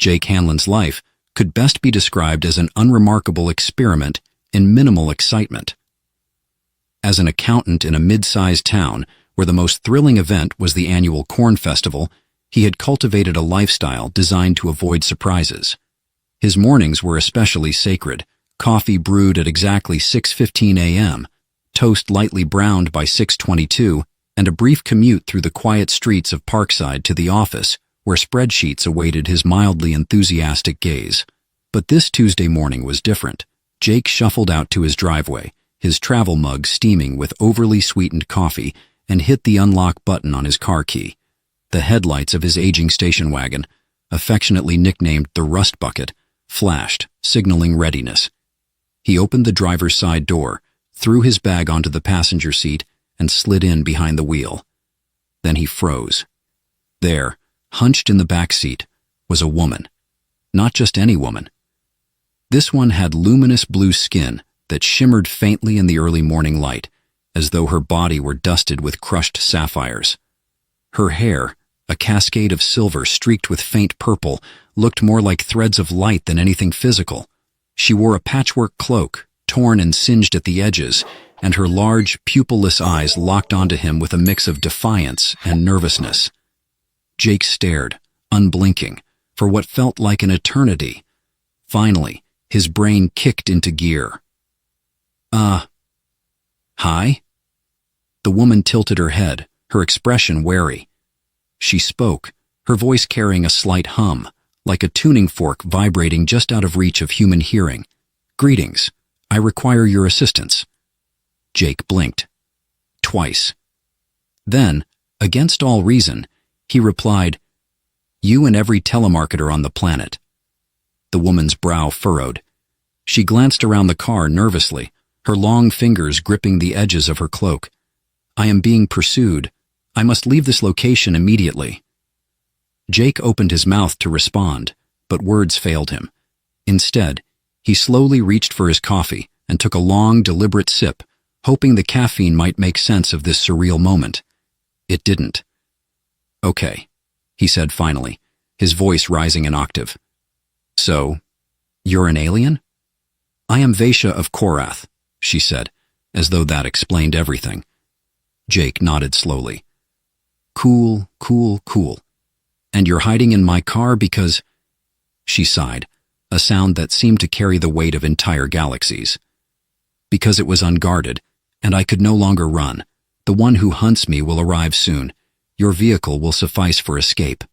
Jake Hanlon's life could best be described as an unremarkable experiment in minimal excitement. As an accountant in a mid-sized town where the most thrilling event was the annual corn festival, he had cultivated a lifestyle designed to avoid surprises. His mornings were especially sacred, coffee brewed at exactly 6:15 a.m., toast lightly browned by 6:22, and a brief commute through the quiet streets of Parkside to the office, where spreadsheets awaited his mildly enthusiastic gaze. But this Tuesday morning was different. Jake shuffled out to his driveway, his travel mug steaming with overly sweetened coffee, and hit the unlock button on his car key. The headlights of his aging station wagon, affectionately nicknamed the Rust Bucket, flashed, signaling readiness. He opened the driver's side door, threw his bag onto the passenger seat, and slid in behind the wheel. Then he froze. There, hunched in the back seat, was a woman. Not just any woman. This one had luminous blue skin that shimmered faintly in the early morning light, as though her body were dusted with crushed sapphires. Her hair, a cascade of silver streaked with faint purple, looked more like threads of light than anything physical. She wore a patchwork cloak, torn and singed at the edges, and her large, pupilless eyes locked onto him with a mix of defiance and nervousness. Jake stared, unblinking, for what felt like an eternity. Finally, his brain kicked into gear. Hi? The woman tilted her head, her expression wary. She spoke, her voice carrying a slight hum, like a tuning fork vibrating just out of reach of human hearing. Greetings. I require your assistance. Jake blinked. Twice. Then, against all reason, he replied, You and every telemarketer on the planet. The woman's brow furrowed. She glanced around the car nervously, her long fingers gripping the edges of her cloak. I am being pursued. I must leave this location immediately. Jake opened his mouth to respond, but words failed him. Instead, he slowly reached for his coffee and took a long, deliberate sip, hoping the caffeine might make sense of this surreal moment. It didn't. Okay, he said finally, his voice rising an octave. So, you're an alien? I am Vaisha of Korath, she said, as though that explained everything. Jake nodded slowly. Cool. And you're hiding in my car because... She sighed, a sound that seemed to carry the weight of entire galaxies. Because it was unguarded, and I could no longer run. The one who hunts me will arrive soon. Your vehicle will suffice for escape.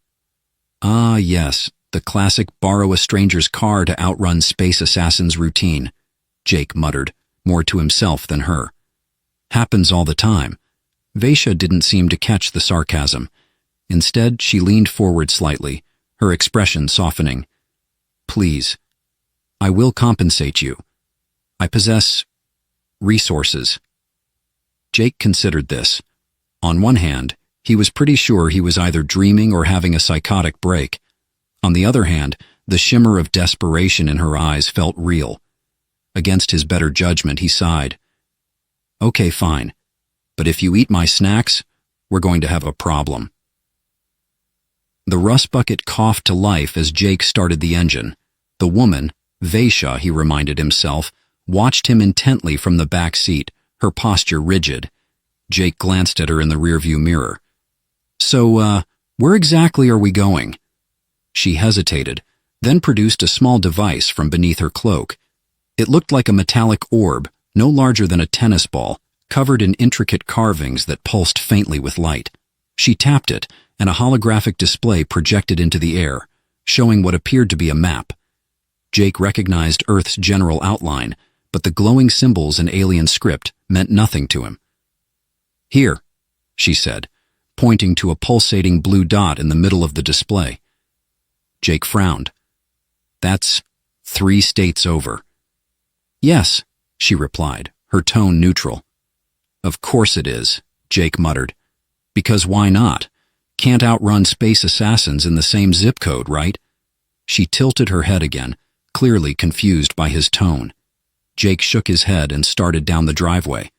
Ah, yes, the classic borrow a stranger's car to outrun space assassins routine, Jake muttered, more to himself than her. Happens all the time. Vaisha didn't seem to catch the sarcasm. Instead, she leaned forward slightly, her expression softening. Please, I will compensate you. I possess resources. Jake considered this. On one hand, he was pretty sure he was either dreaming or having a psychotic break. On the other hand, the shimmer of desperation in her eyes felt real. Against his better judgment, he sighed. Okay, fine. But if you eat my snacks, we're going to have a problem. The rust bucket coughed to life as Jake started the engine. The woman, Vaisha, he reminded himself, watched him intently from the back seat, her posture rigid. Jake glanced at her in the rearview mirror. So, where exactly are we going? She hesitated, then produced a small device from beneath her cloak. It looked like a metallic orb, no larger than a tennis ball, covered in intricate carvings that pulsed faintly with light. She tapped it, and a holographic display projected into the air, showing what appeared to be a map. Jake recognized Earth's general outline, but the glowing symbols in alien script meant nothing to him. Here, she said, pointing to a pulsating blue dot in the middle of the display. Jake frowned. That's 3 states over. Yes, she replied, her tone neutral. Of course it is, Jake muttered. Because why not? Can't outrun space assassins in the same zip code, right? She tilted her head again, clearly confused by his tone. Jake shook his head and started down the driveway.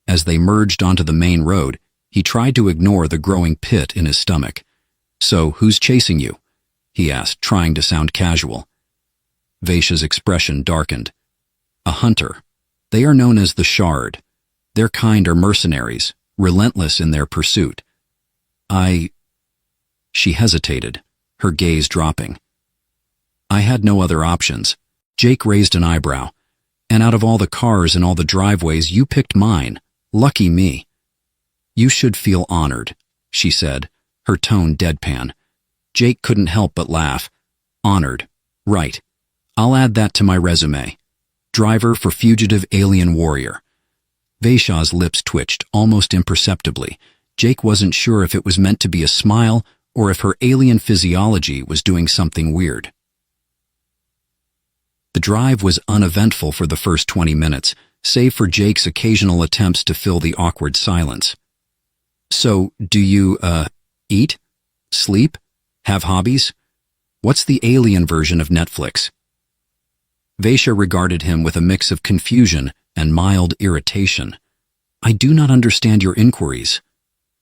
As they merged onto the main road, he tried to ignore the growing pit in his stomach. So, who's chasing you? he asked, trying to sound casual. Vaish's expression darkened. A hunter. They are known as the Shard. Their kind are mercenaries, relentless in their pursuit. She hesitated, her gaze dropping. I had no other options. Jake raised an eyebrow. And out of all the cars and all the driveways, you picked mine. Lucky me. You should feel honored, she said, her tone deadpan. Jake couldn't help but laugh. Honored. Right. I'll add that to my resume. Driver for fugitive alien warrior. Vaish's lips twitched almost imperceptibly. Jake wasn't sure if it was meant to be a smile or if her alien physiology was doing something weird. The drive was uneventful for the first 20 minutes, save for Jake's occasional attempts to fill the awkward silence. So, do you, eat? Sleep? Have hobbies? What's the alien version of Netflix? Vaishya regarded him with a mix of confusion and mild irritation. I do not understand your inquiries.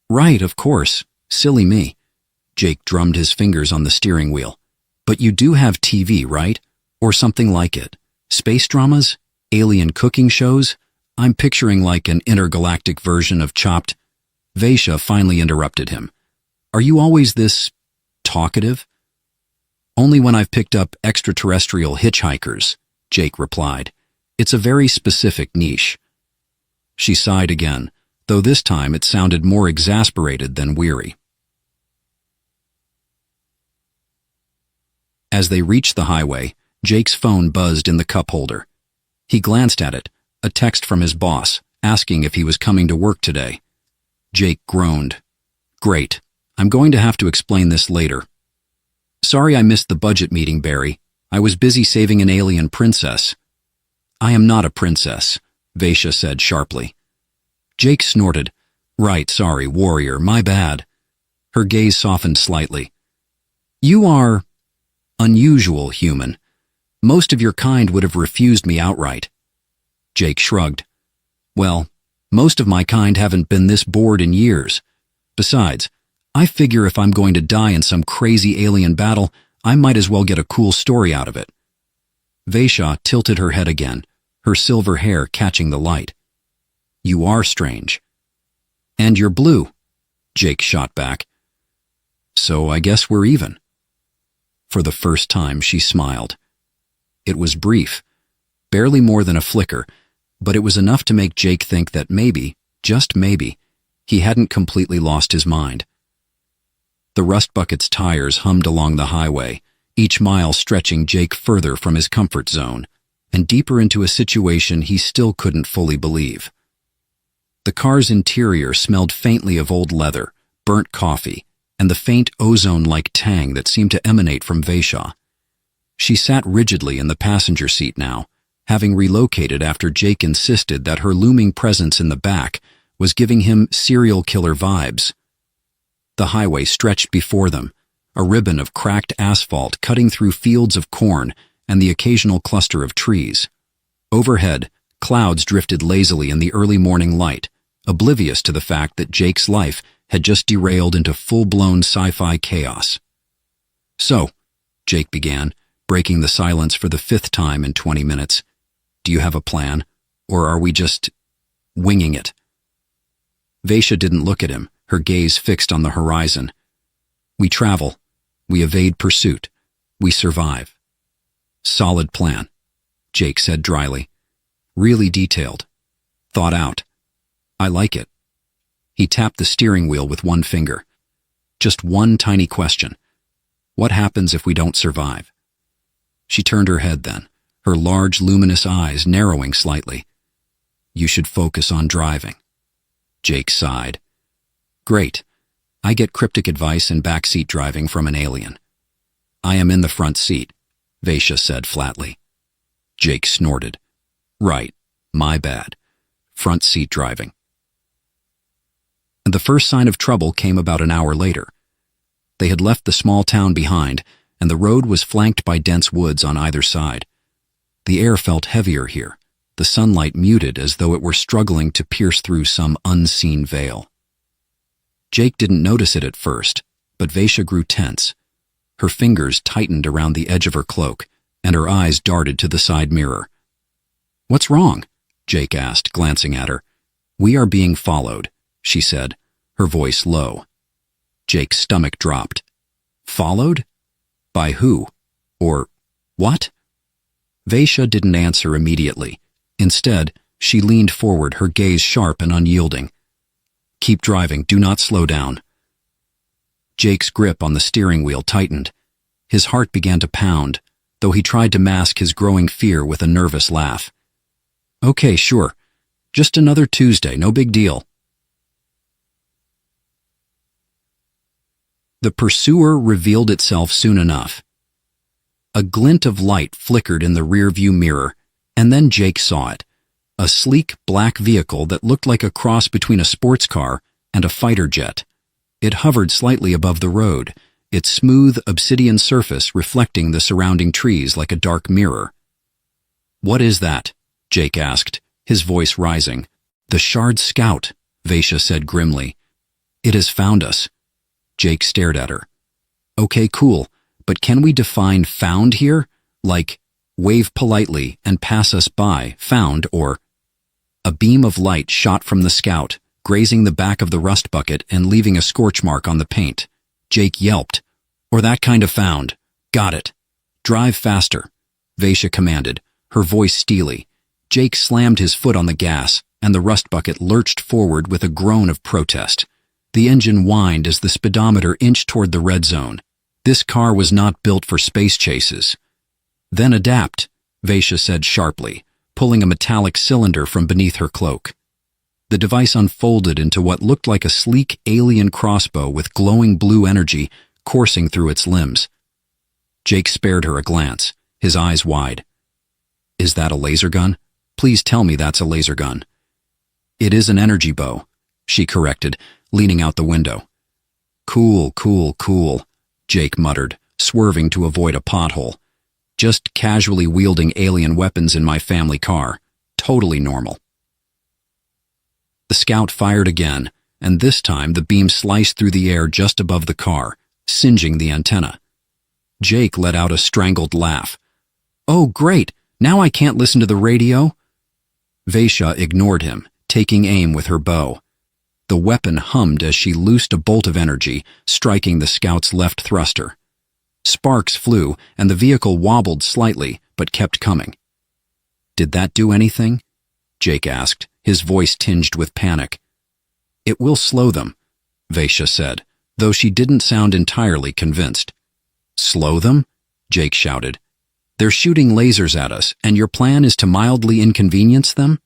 Right, of course. Silly me. Jake drummed his fingers on the steering wheel. But you do have TV, right? Or something like it. Space dramas? Alien cooking shows? I'm picturing like an intergalactic version of Chopped. Vaishya finally interrupted him. Are you always this talkative? Only when I've picked up extraterrestrial hitchhikers, Jake replied. It's a very specific niche. She sighed again, though this time it sounded more exasperated than weary. As they reached the highway, Jake's phone buzzed in the cup holder. He glanced at it, a text from his boss, asking if he was coming to work today. Jake groaned. Great. I'm going to have to explain this later. Sorry I missed the budget meeting, Barry. I was busy saving an alien princess. I am not a princess, Vaishya said sharply. Jake snorted. Right, sorry, warrior, my bad. Her gaze softened slightly. You are unusual human. Most of your kind would have refused me outright. Jake shrugged. Well, most of my kind haven't been this bored in years. Besides, I figure if I'm going to die in some crazy alien battle, I might as well get a cool story out of it. Vaishya tilted her head again, her silver hair catching the light. You are strange. And you're blue, Jake shot back. So I guess we're even. For the first time, she smiled. It was brief, barely more than a flicker, but it was enough to make Jake think that maybe, just maybe, he hadn't completely lost his mind. The Rust Bucket's tires hummed along the highway, each mile stretching Jake further from his comfort zone and deeper into a situation he still couldn't fully believe. The car's interior smelled faintly of old leather, burnt coffee, and the faint ozone-like tang that seemed to emanate from Vaishya. She sat rigidly in the passenger seat now, having relocated after Jake insisted that her looming presence in the back was giving him serial killer vibes. The highway stretched before them, a ribbon of cracked asphalt cutting through fields of corn and the occasional cluster of trees. Overhead, clouds drifted lazily in the early morning light, oblivious to the fact that Jake's life had just derailed into full-blown sci-fi chaos. So, Jake began, breaking the silence for the 5th time in 20 minutes. Do you have a plan, or are we just winging it? Vaishya didn't look at him, her gaze fixed on the horizon. We travel. We evade pursuit. We survive. Solid plan, Jake said dryly. Really detailed. Thought out. I like it. He tapped the steering wheel with one finger. Just one tiny question. What happens if we don't survive? She turned her head then, her large, luminous eyes narrowing slightly. You should focus on driving. Jake sighed. Great. I get cryptic advice in backseat driving from an alien. I am in the front seat, Vaishya said flatly. Jake snorted. Right. My bad. Front seat driving. And the first sign of trouble came about an hour later. They had left the small town behind, and the road was flanked by dense woods on either side. The air felt heavier here, the sunlight muted as though it were struggling to pierce through some unseen veil. Jake didn't notice it at first, but Vaishya grew tense. Her fingers tightened around the edge of her cloak, and her eyes darted to the side mirror. "What's wrong?" Jake asked, glancing at her. "We are being followed," she said, her voice low. Jake's stomach dropped. Followed? By who? Or what? Vaisha didn't answer immediately. Instead, she leaned forward, her gaze sharp and unyielding. "Keep driving, do not slow down." Jake's grip on the steering wheel tightened. His heart began to pound, though he tried to mask his growing fear with a nervous laugh. "Okay, sure. Just another Tuesday, no big deal." The pursuer revealed itself soon enough. A glint of light flickered in the rearview mirror, and then Jake saw it. A sleek, black vehicle that looked like a cross between a sports car and a fighter jet. It hovered slightly above the road, its smooth, obsidian surface reflecting the surrounding trees like a dark mirror. "What is that?" Jake asked, his voice rising. "The Shard Scout," Vaisha said grimly. "It has found us." Jake stared at her. "Okay, cool, but can we define found here? Like, wave politely and pass us by, found, or—" A beam of light shot from the Scout, grazing the back of the rust bucket and leaving a scorch mark on the paint. Jake yelped. "Or that kind of found. Got it. Drive faster," Vaisha commanded, her voice steely. Jake slammed his foot on the gas, and the rust bucket lurched forward with a groan of protest. The engine whined as the speedometer inched toward the red zone. This car was not built for space chases. "Then adapt," Vaisha said sharply, pulling a metallic cylinder from beneath her cloak. The device unfolded into what looked like a sleek alien crossbow with glowing blue energy coursing through its limbs. Jake spared her a glance, his eyes wide. "Is that a laser gun? Please tell me that's a laser gun." "It is an energy bow," she corrected, leaning out the window. "Cool, cool, cool," Jake muttered, swerving to avoid a pothole. "Just casually wielding alien weapons in my family car. Totally normal." The Scout fired again, and this time the beam sliced through the air just above the car, singeing the antenna. Jake let out a strangled laugh. "Oh, great! Now I can't listen to the radio?" Vaisha ignored him, taking aim with her bow. The weapon hummed as she loosed a bolt of energy, striking the Scout's left thruster. Sparks flew, and the vehicle wobbled slightly, but kept coming. "Did that do anything?" Jake asked, his voice tinged with panic. "It will slow them," Vaisha said, though she didn't sound entirely convinced. "Slow them?" Jake shouted. "They're shooting lasers at us, and your plan is to mildly inconvenience them?"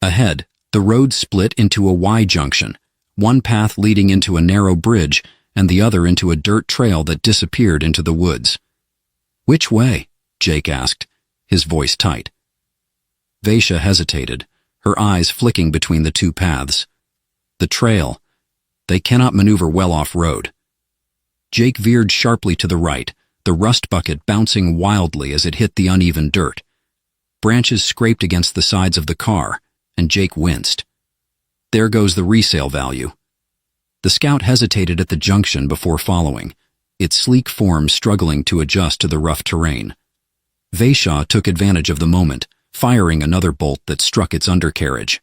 Ahead, the road split into a Y-junction, one path leading into a narrow bridge and the other into a dirt trail that disappeared into the woods. "Which way?" Jake asked, his voice tight. Vaisha hesitated, her eyes flicking between the two paths. "The trail. They cannot maneuver well off-road." Jake veered sharply to the right, the rust bucket bouncing wildly as it hit the uneven dirt. Branches scraped against the sides of the car, and Jake winced. There goes the resale value. The Scout hesitated at the junction before following, its sleek form struggling to adjust to the rough terrain. Vaisha took advantage of the moment, firing another bolt that struck its undercarriage.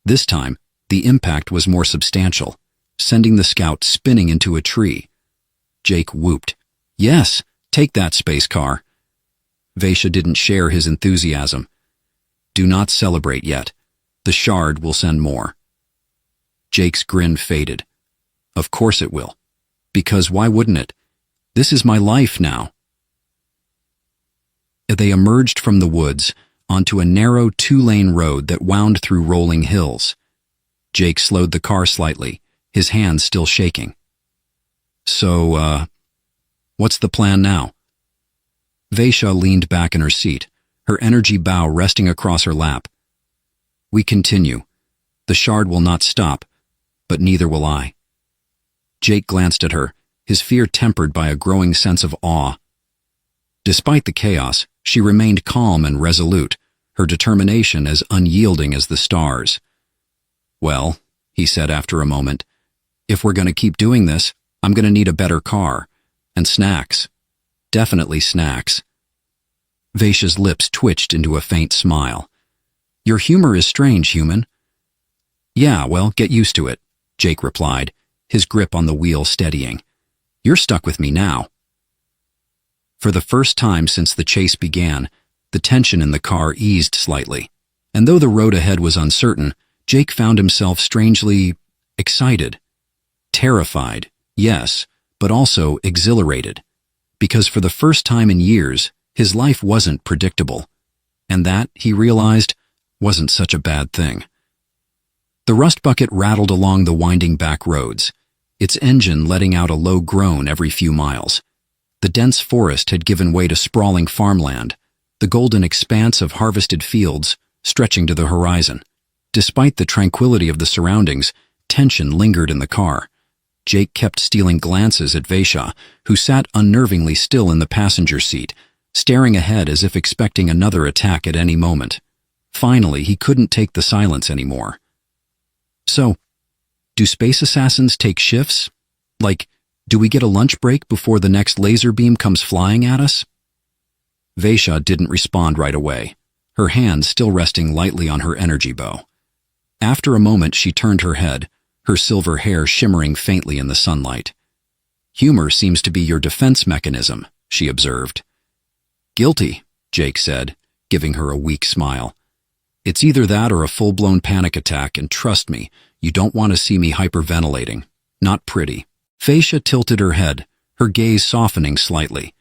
This time, the impact was more substantial, sending the Scout spinning into a tree. Jake whooped. "Yes, take that, space car." Vaisha didn't share his enthusiasm. "Do not celebrate yet. The Shard will send more." Jake's grin faded. "Of course it will. Because why wouldn't it? This is my life now." They emerged from the woods onto a narrow two-lane road that wound through rolling hills. Jake slowed the car slightly, his hands still shaking. "So, what's the plan now?" Vaisha leaned back in her seat, her energy bow resting across her lap. "We continue. The Shard will not stop, but neither will I." Jake glanced at her, his fear tempered by a growing sense of awe. Despite the chaos, she remained calm and resolute, her determination as unyielding as the stars. "Well," he said after a moment, "if we're going to keep doing this, I'm going to need a better car. And snacks. Definitely snacks. Vaish's lips twitched into a faint smile. Your humor is strange, human. Yeah, well, get used to it, Jake replied, his grip on the wheel steadying. You're stuck with me now. For the first time since the chase began, the tension in the car eased slightly, and though the road ahead was uncertain, Jake found himself strangely excited. Terrified, yes, but also exhilarated, because for the first time in years, his life wasn't predictable, and that, he realized, wasn't such a bad thing. The rust bucket rattled along the winding back roads, its engine letting out a low groan every few miles. The dense forest had given way to sprawling farmland, the golden expanse of harvested fields stretching to the horizon. Despite the tranquility of the surroundings, tension lingered in the car. Jake kept stealing glances at Vaishah, who sat unnervingly still in the passenger seat, staring ahead as if expecting another attack at any moment. Finally, he couldn't take the silence anymore. So, do space assassins take shifts? Like, do we get a lunch break before the next laser beam comes flying at us? Vaishah didn't respond right away, her hand still resting lightly on her energy bow. After a moment, she turned her head, her silver hair shimmering faintly in the sunlight. Humor seems to be your defense mechanism, she observed. Guilty, Jake said, giving her a weak smile. It's either that or a full-blown panic attack, and trust me, you don't want to see me hyperventilating. Not pretty. Vaishah tilted her head, her gaze softening slightly.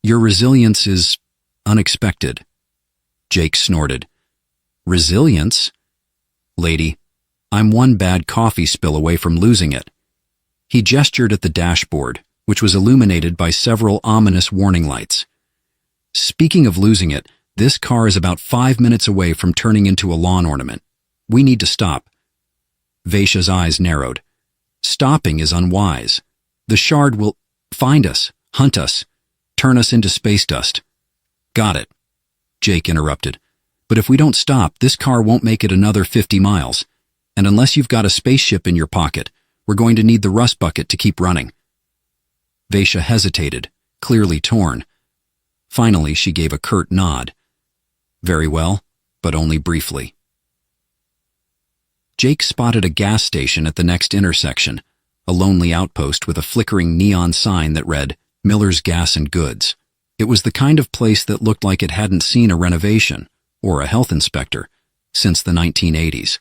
Your resilience is unexpected. Jake snorted. Resilience? Lady, I'm one bad coffee spill away from losing it. He gestured at the dashboard, which was illuminated by several ominous warning lights. Speaking of losing it, this car is about 5 minutes away from turning into a lawn ornament. We need to stop. Vaishah's eyes narrowed. Stopping is unwise. The shard will find us, hunt us, turn us into space dust. Got it, Jake interrupted. But if we don't stop, this car won't make it another 50 miles. And unless you've got a spaceship in your pocket, we're going to need the rust bucket to keep running. Vaishah hesitated, clearly torn. Finally, she gave a curt nod. Very well, but only briefly. Jake spotted a gas station at the next intersection, a lonely outpost with a flickering neon sign that read, Miller's Gas and Goods. It was the kind of place that looked like it hadn't seen a renovation, or a health inspector, since the 1980s.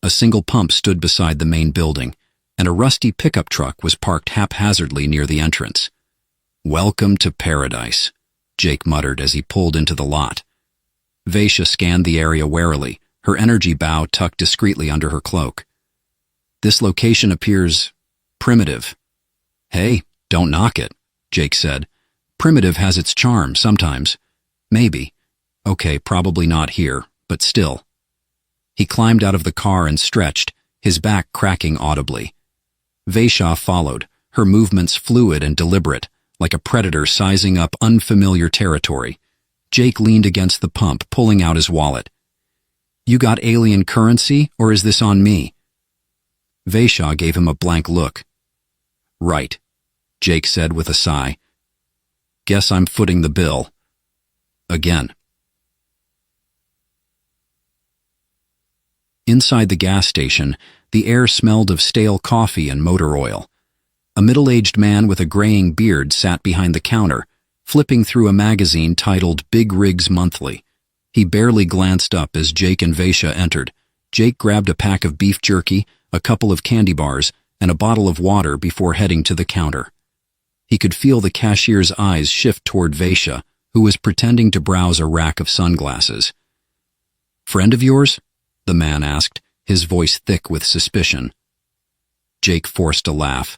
A single pump stood beside the main building, and a rusty pickup truck was parked haphazardly near the entrance. Welcome to paradise, Jake muttered as he pulled into the lot. Vaishah scanned the area warily, her energy bow tucked discreetly under her cloak. This location appears primitive. Hey, don't knock it, Jake said. Primitive has its charm sometimes. Maybe. Okay, probably not here, but still. He climbed out of the car and stretched, his back cracking audibly. Vaishah followed, her movements fluid and deliberate, like a predator sizing up unfamiliar territory. Jake leaned against the pump, pulling out his wallet. You got alien currency, or is this on me? Vaishah gave him a blank look. Right, Jake said with a sigh. Guess I'm footing the bill. Again. Inside the gas station, the air smelled of stale coffee and motor oil. A middle-aged man with a graying beard sat behind the counter, flipping through a magazine titled Big Rigs Monthly. He barely glanced up as Jake and Vaishah entered. Jake grabbed a pack of beef jerky, a couple of candy bars, and a bottle of water before heading to the counter. He could feel the cashier's eyes shift toward Vaishah, who was pretending to browse a rack of sunglasses. Friend of yours? The man asked, his voice thick with suspicion. Jake forced a laugh.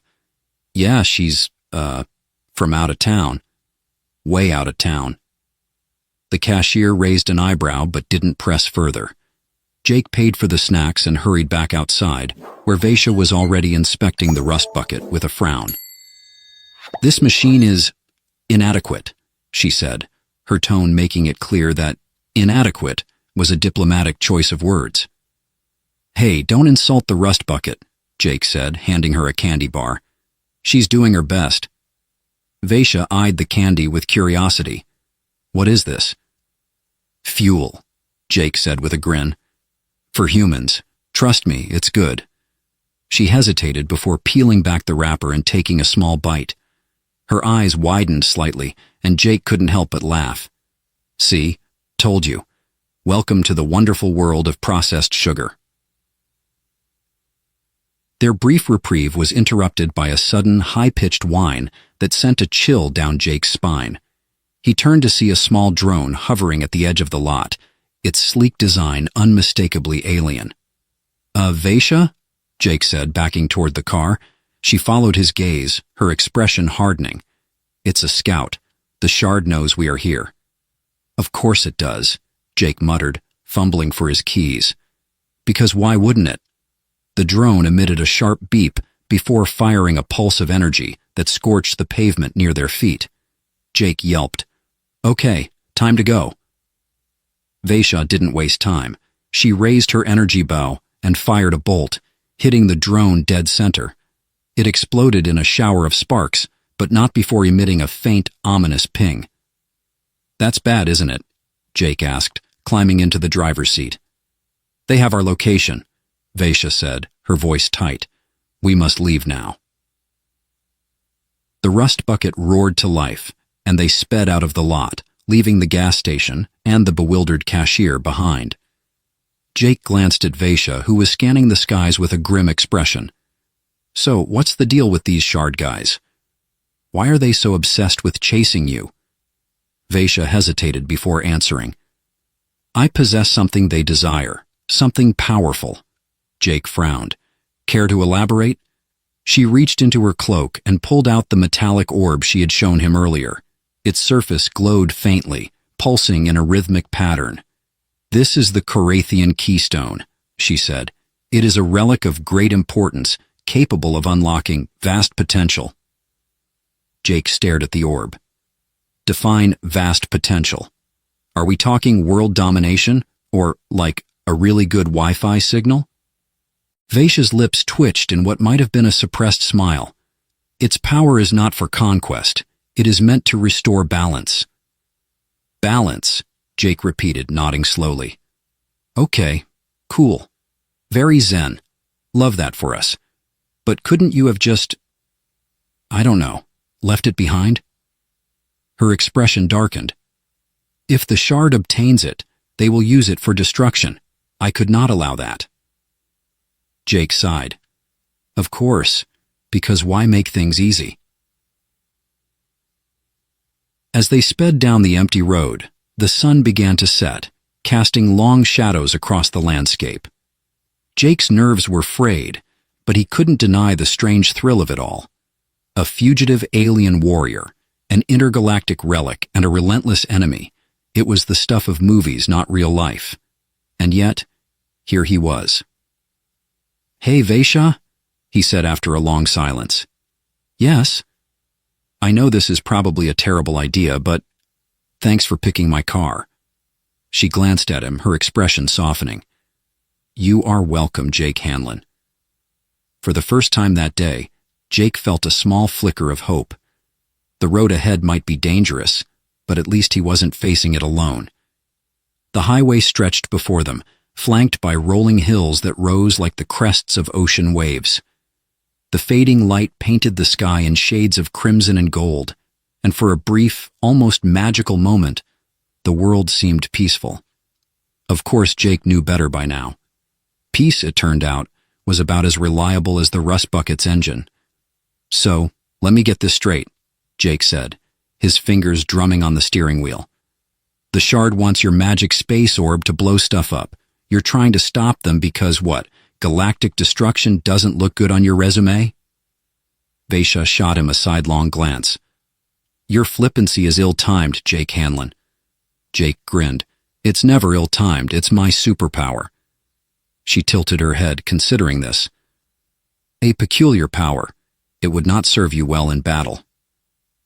Yeah, she's, from out of town. Way out of town. The cashier raised an eyebrow but didn't press further. Jake paid for the snacks and hurried back outside, where Vaishah was already inspecting the rust bucket with a frown. This machine is inadequate, she said, her tone making it clear that inadequate was a diplomatic choice of words. Hey, don't insult the rust bucket, Jake said, handing her a candy bar. She's doing her best. Vaisha eyed the candy with curiosity. What is this? Fuel, Jake said with a grin. For humans. Trust me, it's good. She hesitated before peeling back the wrapper and taking a small bite. Her eyes widened slightly, and Jake couldn't help but laugh. See, told you. Welcome to the wonderful world of processed sugar. Their brief reprieve was interrupted by a sudden, high-pitched whine that sent a chill down Jake's spine. He turned to see a small drone hovering at the edge of the lot, its sleek design unmistakably alien. Vaisha? Jake said, backing toward the car. She followed his gaze, her expression hardening. It's a scout. The shard knows we are here. Of course it does, Jake muttered, fumbling for his keys. Because why wouldn't it? The drone emitted a sharp beep before firing a pulse of energy that scorched the pavement near their feet. Jake yelped. Okay, time to go. Vaisha didn't waste time. She raised her energy bow and fired a bolt, hitting the drone dead center. It exploded in a shower of sparks, but not before emitting a faint, ominous ping. That's bad, isn't it? Jake asked, climbing into the driver's seat. They have our location, Vaisha said, her voice tight. We must leave now. The rust bucket roared to life, and they sped out of the lot, leaving the gas station and the bewildered cashier behind. Jake glanced at Vaisha, who was scanning the skies with a grim expression. So, what's the deal with these shard guys? Why are they so obsessed with chasing you? Vaisha hesitated before answering. I possess something they desire, something powerful. Jake frowned. Care to elaborate? She reached into her cloak and pulled out the metallic orb she had shown him earlier. Its surface glowed faintly, pulsing in a rhythmic pattern. This is the Korathian keystone, she said. It is a relic of great importance, capable of unlocking vast potential. Jake stared at the orb. Define vast potential. Are we talking world domination, or, like, a really good Wi-Fi signal? Vaisha's lips twitched in what might have been a suppressed smile. Its power is not for conquest. It is meant to restore balance. Balance, Jake repeated, nodding slowly. Okay, cool. Very zen. Love that for us. But couldn't you have just, I don't know, left it behind? Her expression darkened. If the shard obtains it, they will use it for destruction. I could not allow that. Jake sighed. Of course, because why make things easy? As they sped down the empty road, the sun began to set, casting long shadows across the landscape. Jake's nerves were frayed, but he couldn't deny the strange thrill of it all. A fugitive alien warrior, an intergalactic relic, and a relentless enemy. It was the stuff of movies, not real life. And yet, here he was. Hey, Vaisha, he said after a long silence. Yes? I know this is probably a terrible idea, but thanks for picking my car. She glanced at him, her expression softening. You are welcome, Jake Hanlon. For the first time that day, Jake felt a small flicker of hope. The road ahead might be dangerous, but at least he wasn't facing it alone. The highway stretched before them, flanked by rolling hills that rose like the crests of ocean waves. The fading light painted the sky in shades of crimson and gold, and for a brief, almost magical moment, the world seemed peaceful. Of course, Jake knew better by now. Peace, it turned out, was about as reliable as the rust bucket's engine. So, let me get this straight, Jake said, his fingers drumming on the steering wheel. The shard wants your magic space orb to blow stuff up. You're trying to stop them because what? Galactic destruction doesn't look good on your resume? Vaisha shot him a sidelong glance. Your flippancy is ill-timed, Jake Hanlon. Jake grinned. It's never ill-timed, it's my superpower. She tilted her head, considering this. A peculiar power. It would not serve you well in battle.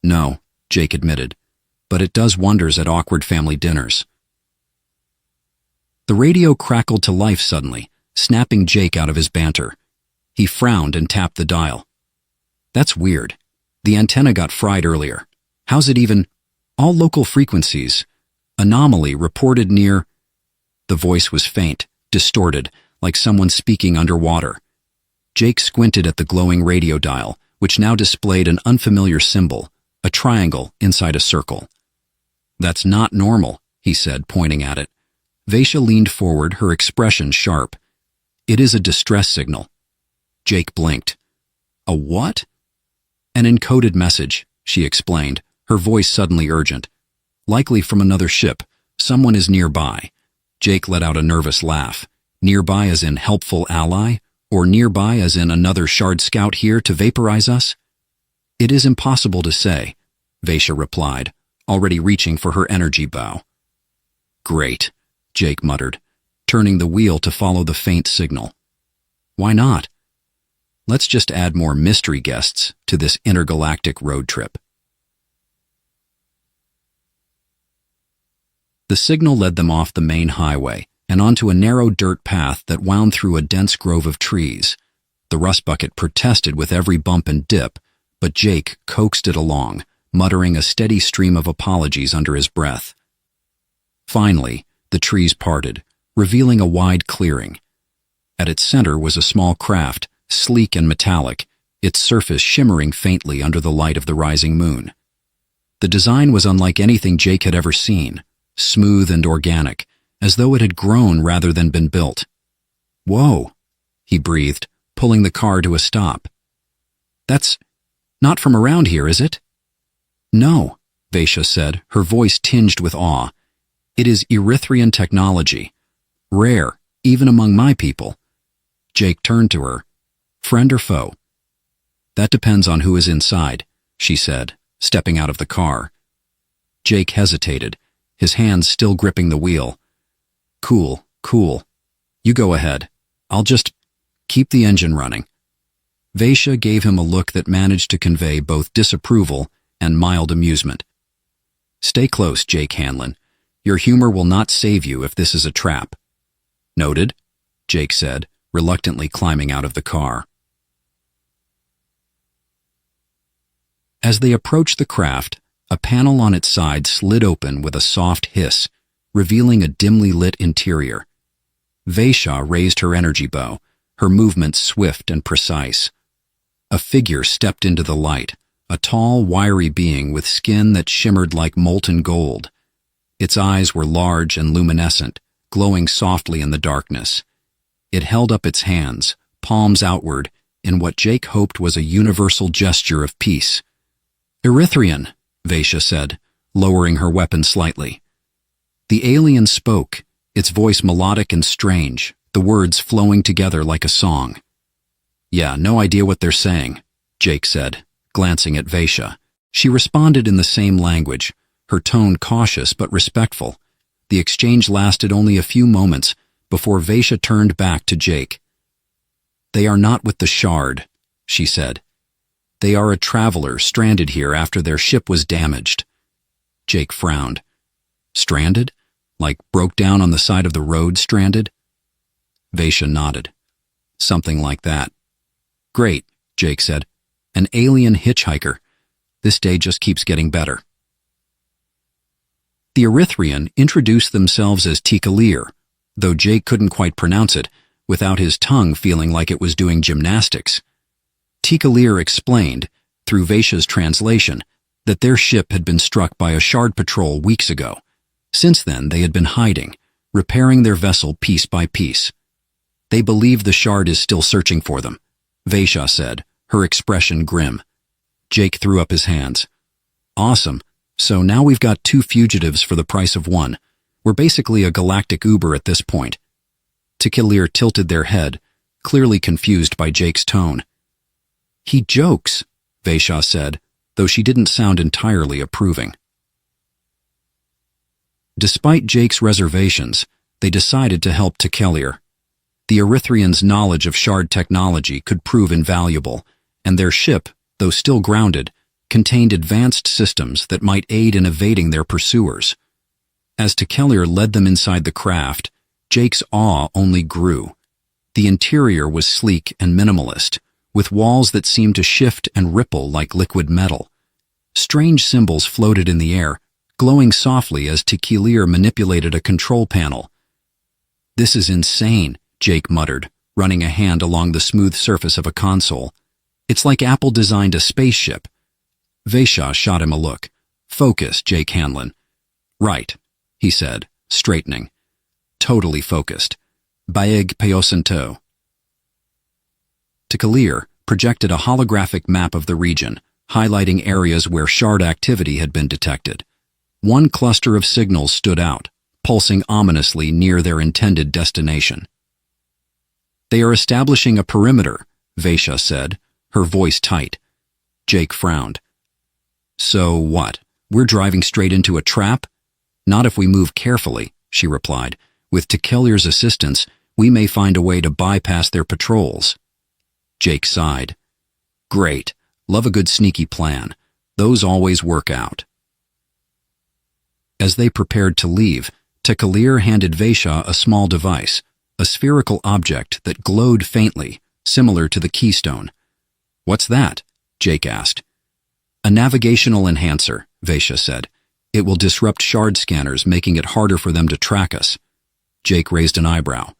No, Jake admitted, but it does wonders at awkward family dinners. The radio crackled to life suddenly, snapping Jake out of his banter. He frowned and tapped the dial. That's weird. The antenna got fried earlier. How's it even? All local frequencies. Anomaly reported near. The voice was faint, distorted, like someone speaking underwater. Jake squinted at the glowing radio dial, which now displayed an unfamiliar symbol, a triangle inside a circle. That's not normal, he said, pointing at it. Vaisha leaned forward, her expression sharp. It is a distress signal. Jake blinked. A what? An encoded message, she explained, her voice suddenly urgent. Likely from another ship. Someone is nearby. Jake let out a nervous laugh. Nearby as in helpful ally? Or nearby as in another shard scout here to vaporize us? It is impossible to say, Vaisha replied, already reaching for her energy bow. Great, Jake muttered, turning the wheel to follow the faint signal. Why not? Let's just add more mystery guests to this intergalactic road trip. The signal led them off the main highway and onto a narrow dirt path that wound through a dense grove of trees. The rust bucket protested with every bump and dip, but Jake coaxed it along, muttering a steady stream of apologies under his breath. Finally, the trees parted, revealing a wide clearing. At its center was a small craft, sleek and metallic, its surface shimmering faintly under the light of the rising moon. The design was unlike anything Jake had ever seen, smooth and organic, as though it had grown rather than been built. Whoa, he breathed, pulling the car to a stop. That's not from around here, is it? No, Vaisha said, her voice tinged with awe. It is Erythrian technology. Rare, even among my people. Jake turned to her. Friend or foe? That depends on who is inside, she said, stepping out of the car. Jake hesitated, his hands still gripping the wheel. Cool. You go ahead. I'll just keep the engine running. Vaisha gave him a look that managed to convey both disapproval and mild amusement. Stay close, Jake Hanlon. Your humor will not save you if this is a trap. Noted, Jake said, reluctantly climbing out of the car. As they approached the craft, a panel on its side slid open with a soft hiss, revealing a dimly lit interior. Vaisha raised her energy bow, her movements swift and precise. A figure stepped into the light, a tall, wiry being with skin that shimmered like molten gold. Its eyes were large and luminescent, glowing softly in the darkness. It held up its hands, palms outward, in what Jake hoped was a universal gesture of peace. Erythrian, Vaisha said, lowering her weapon slightly. The alien spoke, its voice melodic and strange, the words flowing together like a song. Yeah, no idea what they're saying, Jake said, glancing at Vaisha. She responded in the same language, her tone cautious but respectful. The exchange lasted only a few moments before Vaisha turned back to Jake. They are not with the Shard, she said. They are a traveler stranded here after their ship was damaged. Jake frowned. Stranded? Like broke down on the side of the road stranded? Vaisha nodded. Something like that. Great, Jake said. An alien hitchhiker. This day just keeps getting better. The Erythrian introduced themselves as Tikalir, though Jake couldn't quite pronounce it, without his tongue feeling like it was doing gymnastics. Tikalir explained, through Vaisha's translation, that their ship had been struck by a Shard patrol weeks ago. Since then, they had been hiding, repairing their vessel piece by piece. They believe the Shard is still searching for them, Vaisha said, her expression grim. Jake threw up his hands. Awesome. So now we've got 2 fugitives for the price of 1. We're basically a galactic Uber at this point. Tikalir tilted their head, clearly confused by Jake's tone. He jokes, Vaisha said, though she didn't sound entirely approving. Despite Jake's reservations, they decided to help Tikalir. The Erythrians' knowledge of Shard technology could prove invaluable, and their ship, though still grounded, contained advanced systems that might aid in evading their pursuers. As Tikalir led them inside the craft, Jake's awe only grew. The interior was sleek and minimalist, with walls that seemed to shift and ripple like liquid metal. Strange symbols floated in the air, glowing softly as Tequilir manipulated a control panel. "This is insane," Jake muttered, running a hand along the smooth surface of a console. "It's like Apple designed a spaceship." Vaishya shot him a look. "Focus, Jake Hanlon." "Right," he said, straightening. "Totally focused. Baeg Peosanto." Tequilir projected a holographic map of the region, highlighting areas where shard activity had been detected. One cluster of signals stood out, pulsing ominously near their intended destination. "They are establishing a perimeter," Vaishya said, her voice tight. Jake frowned. "So what? We're driving straight into a trap?" "Not if we move carefully," she replied. "With Tequilir's assistance, we may find a way to bypass their patrols." Jake sighed. "Great. Love a good sneaky plan. Those always work out." As they prepared to leave, Tequilir handed Vaishya a small device, a spherical object that glowed faintly, similar to the keystone. "What's that?" Jake asked. "A navigational enhancer," Vaishya said. "It will disrupt shard scanners, making it harder for them to track us." Jake raised an eyebrow.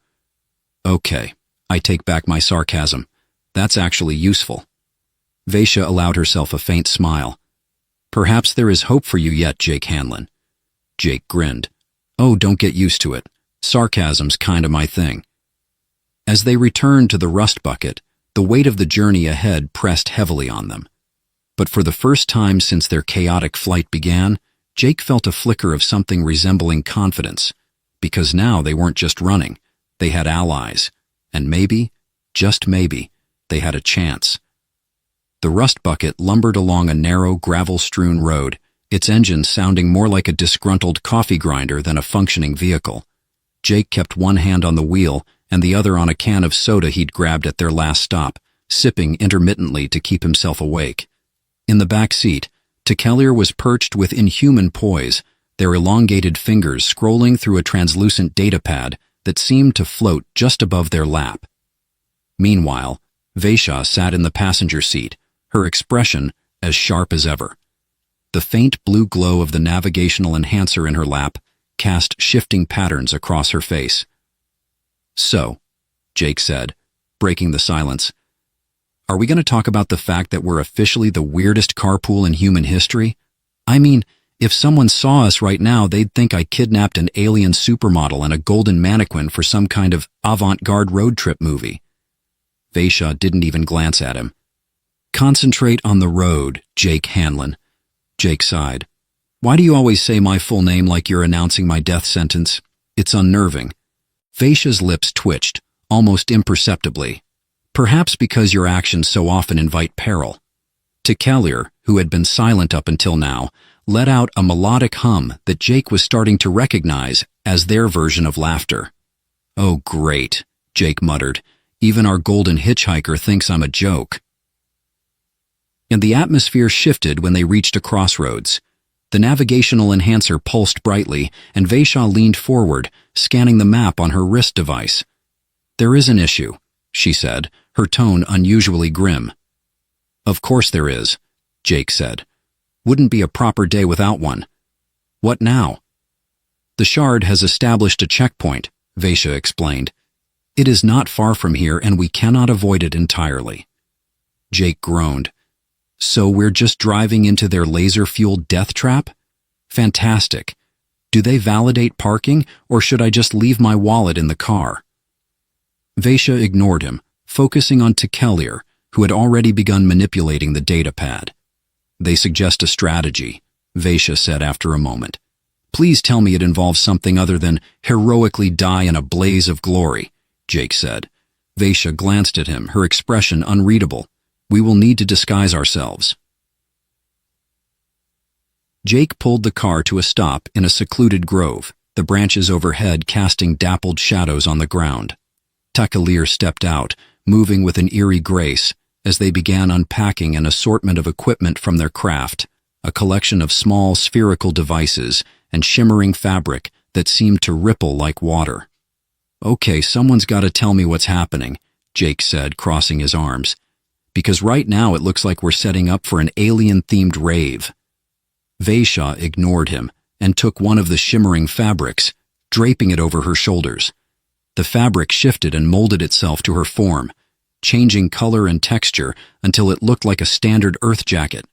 "Okay, I take back my sarcasm. That's actually useful." Vaishya allowed herself a faint smile. "Perhaps there is hope for you yet, Jake Hanlon." Jake grinned. "Oh, don't get used to it. Sarcasm's kinda my thing." As they returned to the rust bucket, the weight of the journey ahead pressed heavily on them. But for the first time since their chaotic flight began, Jake felt a flicker of something resembling confidence, because now they weren't just running, they had allies, and maybe, just maybe, they had a chance. The rust bucket lumbered along a narrow, gravel-strewn road, its engine sounding more like a disgruntled coffee grinder than a functioning vehicle. Jake kept one hand on the wheel and the other on a can of soda he'd grabbed at their last stop, sipping intermittently to keep himself awake. In the back seat, Tequilir was perched with inhuman poise, their elongated fingers scrolling through a translucent datapad that seemed to float just above their lap. Meanwhile, Vaishya sat in the passenger seat, her expression as sharp as ever. The faint blue glow of the navigational enhancer in her lap cast shifting patterns across her face. "So," Jake said, breaking the silence, "are we going to talk about the fact that we're officially the weirdest carpool in human history? I mean, if someone saw us right now, they'd think I kidnapped an alien supermodel and a golden mannequin for some kind of avant-garde road trip movie." Vaishya didn't even glance at him. "Concentrate on the road, Jake Hanlon." Jake sighed. "Why do you always say my full name like you're announcing my death sentence? It's unnerving." Vaishya's lips twitched, almost imperceptibly. "Perhaps because your actions so often invite peril." Tequilir, who had been silent up until now, let out a melodic hum that Jake was starting to recognize as their version of laughter. "Oh, great," Jake muttered. "Even our golden hitchhiker thinks I'm a joke." And the atmosphere shifted when they reached a crossroads. The navigational enhancer pulsed brightly, and Vaishya leaned forward, scanning the map on her wrist device. "There is an issue," she said, her tone unusually grim. "Of course there is," Jake said. "Wouldn't be a proper day without one." "What now?" "The shard has established a checkpoint," Vaishya explained. "It is not far from here, and we cannot avoid it entirely." Jake groaned. "So we're just driving into their laser-fueled death trap? Fantastic. Do they validate parking, or should I just leave my wallet in the car?" Vaishya ignored him, focusing on Tequilir, who had already begun manipulating the datapad. "They suggest a strategy," Vaishya said after a moment. "Please tell me it involves something other than heroically die in a blaze of glory," Jake said. Vaishya glanced at him, her expression unreadable. "We will need to disguise ourselves." Jake pulled the car to a stop in a secluded grove, the branches overhead casting dappled shadows on the ground. Tequilir stepped out, moving with an eerie grace, as they began unpacking an assortment of equipment from their craft, a collection of small spherical devices and shimmering fabric that seemed to ripple like water. "Okay, someone's got to tell me what's happening," Jake said, crossing his arms. because right now it looks like we're setting up for an alien-themed rave." Vaisha ignored him and took one of the shimmering fabrics, draping it over her shoulders. The fabric shifted and molded itself to her form, changing color and texture until it looked like a standard Earth jacket.